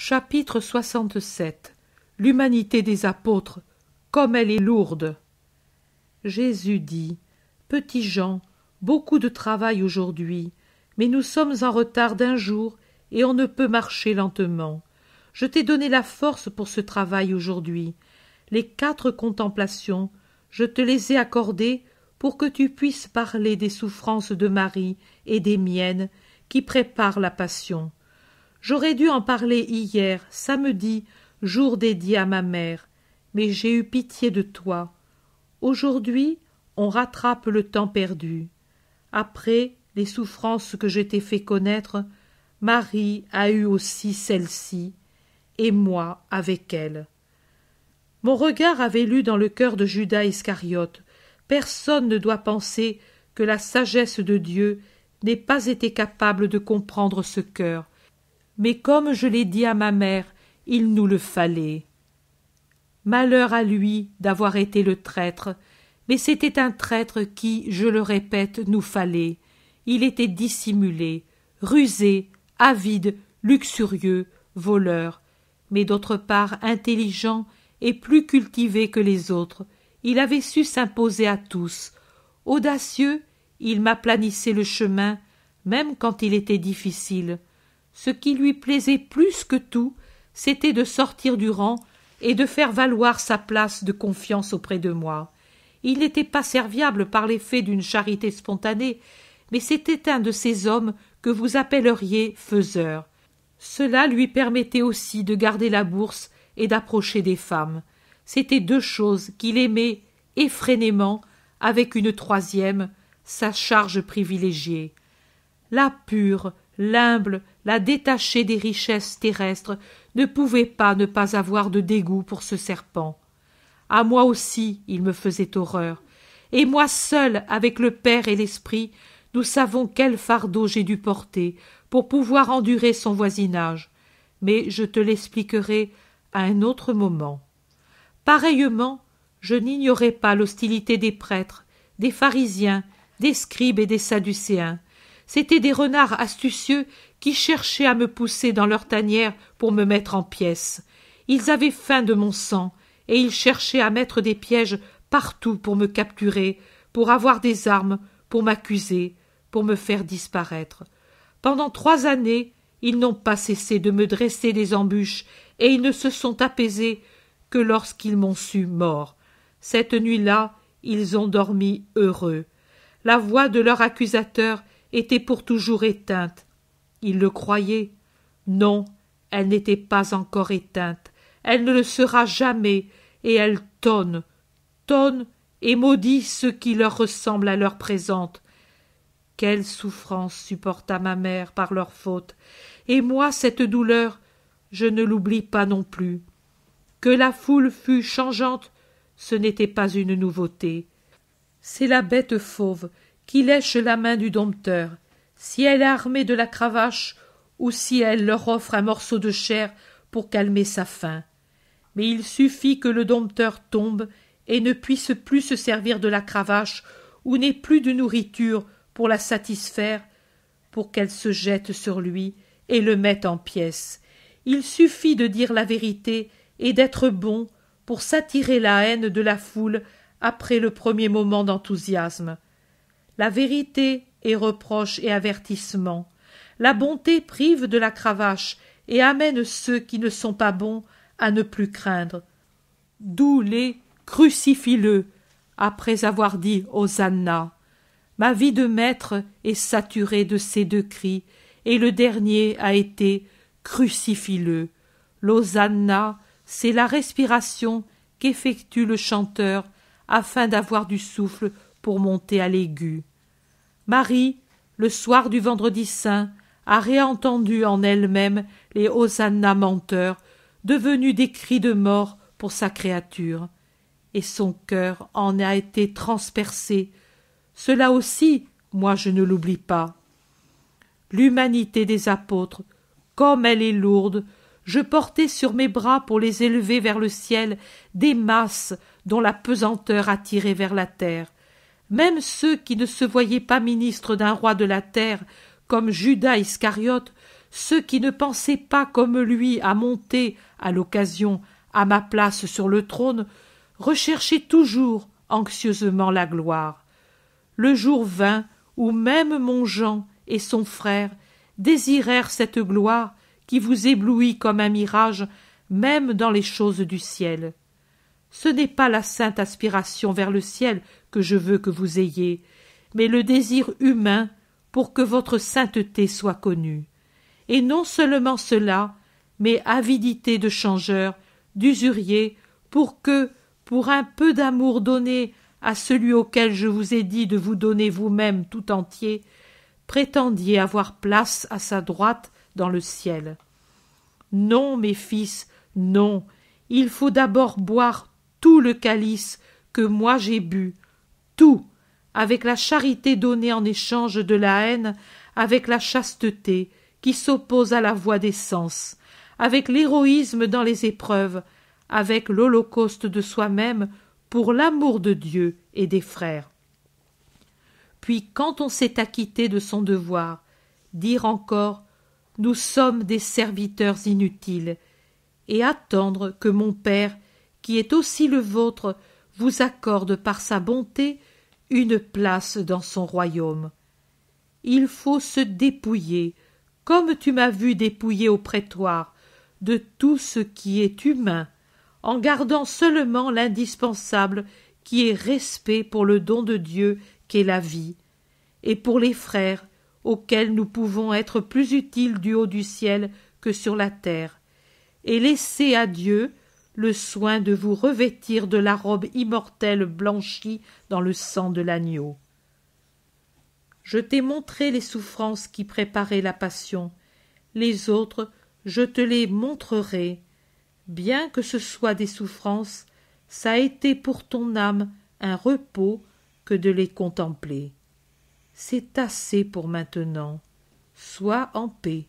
Chapitre 67. L'humanité des apôtres, comme elle est lourde. Jésus dit: Petits gens, beaucoup de travail aujourd'hui, mais nous sommes en retard d'un jour et on ne peut marcher lentement. Je t'ai donné la force pour ce travail aujourd'hui. Les 4 contemplations, je te les ai accordées pour que tu puisses parler des souffrances de Marie et des miennes qui préparent la passion. J'aurais dû en parler hier, samedi, jour dédié à ma mère, mais j'ai eu pitié de toi. Aujourd'hui, on rattrape le temps perdu. Après les souffrances que je t'ai fait connaître, Marie a eu aussi celle-ci, et moi avec elle. Mon regard avait lu dans le cœur de Judas Iscariote. Personne ne doit penser que la sagesse de Dieu n'ait pas été capable de comprendre ce cœur. Mais comme je l'ai dit à ma mère, il nous le fallait. Malheur à lui d'avoir été le traître, mais c'était un traître qui, je le répète, nous fallait. Il était dissimulé, rusé, avide, luxurieux, voleur, mais d'autre part intelligent et plus cultivé que les autres. Il avait su s'imposer à tous. Audacieux, il m'aplanissait le chemin, même quand il était difficile. Ce qui lui plaisait plus que tout, c'était de sortir du rang et de faire valoir sa place de confiance auprès de moi. Il n'était pas serviable par l'effet d'une charité spontanée, mais c'était un de ces hommes que vous appelleriez faiseurs. Cela lui permettait aussi de garder la bourse et d'approcher des femmes. C'étaient 2 choses qu'il aimait effrénément, avec une 3e, sa charge privilégiée. La pure, l'humble, la détachée des richesses terrestres ne pouvait pas ne pas avoir de dégoût pour ce serpent. À moi aussi il me faisait horreur, et moi seul, avec le Père et l'Esprit, nous savons quel fardeau j'ai dû porter pour pouvoir endurer son voisinage, mais je te l'expliquerai à un autre moment. Pareillement, je n'ignorais pas l'hostilité des prêtres, des pharisiens, des scribes et des sadducéens. C'étaient des renards astucieux qui cherchaient à me pousser dans leur tanière pour me mettre en pièces. Ils avaient faim de mon sang, et ils cherchaient à mettre des pièges partout pour me capturer, pour avoir des armes, pour m'accuser, pour me faire disparaître. Pendant 3 années, ils n'ont pas cessé de me dresser des embûches, et ils ne se sont apaisés que lorsqu'ils m'ont su mort. Cette nuit-là, ils ont dormi heureux. La voix de leur accusateur était pour toujours éteinte. Ils le croyaient. Non, elle n'était pas encore éteinte. Elle ne le sera jamais, et elle tonne et maudit ceux qui leur ressemblent à l'heure présente. Quelle souffrance supporta ma mère par leur faute, et moi cette douleur, je ne l'oublie pas non plus. Que la foule fût changeante, ce n'était pas une nouveauté. C'est la bête fauve qui lèche la main du dompteur, si elle est armée de la cravache ou si elle leur offre un morceau de chair pour calmer sa faim. Mais il suffit que le dompteur tombe et ne puisse plus se servir de la cravache ou n'ait plus de nourriture pour la satisfaire, pour qu'elle se jette sur lui et le mette en pièces. Il suffit de dire la vérité et d'être bon pour s'attirer la haine de la foule après le premier moment d'enthousiasme. La vérité est reproche et avertissement. La bonté prive de la cravache et amène ceux qui ne sont pas bons à ne plus craindre. D'où les « crucifie-le » après avoir dit « Hosanna ». Ma vie de maître est saturée de ces 2 cris, et le dernier a été « crucifie-le ». L'Hosanna, c'est la respiration qu'effectue le chanteur afin d'avoir du souffle pour monter à l'aigu. Marie, le soir du vendredi saint, a réentendu en elle-même les Hosanna menteurs, devenus des cris de mort pour sa créature, et son cœur en a été transpercé. Cela aussi, moi je ne l'oublie pas. L'humanité des apôtres, comme elle est lourde, je portais sur mes bras pour les élever vers le ciel des masses dont la pesanteur attirait vers la terre. Même ceux qui ne se voyaient pas ministres d'un roi de la terre, comme Judas Iscariote, ceux qui ne pensaient pas comme lui à monter, à l'occasion, à ma place sur le trône, recherchaient toujours anxieusement la gloire. Le jour vint où même mon Jean et son frère désirèrent cette gloire qui vous éblouit comme un mirage, même dans les choses du ciel. Ce n'est pas la sainte aspiration vers le ciel que je veux que vous ayez, mais le désir humain pour que votre sainteté soit connue. Et non seulement cela, mais avidité de changeur, d'usurier, pour que, pour un peu d'amour donné à celui auquel je vous ai dit de vous donner vous-même tout entier, prétendiez avoir place à sa droite dans le ciel. Non, mes fils, non, il faut d'abord boire tout le calice que moi j'ai bu, tout, avec la charité donnée en échange de la haine, avec la chasteté qui s'oppose à la voie des sens, avec l'héroïsme dans les épreuves, avec l'holocauste de soi-même pour l'amour de Dieu et des frères. Puis, quand on s'est acquitté de son devoir, dire encore « Nous sommes des serviteurs inutiles » et attendre que mon Père, qui est aussi le vôtre, vous accorde par sa bonté une place dans son royaume. Il faut se dépouiller, comme tu m'as vu dépouiller au prétoire, de tout ce qui est humain, en gardant seulement l'indispensable qui est respect pour le don de Dieu qu'est la vie, et pour les frères auxquels nous pouvons être plus utiles du haut du ciel que sur la terre, et laisser à Dieu le soin de vous revêtir de la robe immortelle blanchie dans le sang de l'agneau. Je t'ai montré les souffrances qui préparaient la passion, les autres je te les montrerai. Bien que ce soit des souffrances, ça a été pour ton âme un repos que de les contempler. C'est assez pour maintenant. Sois en paix.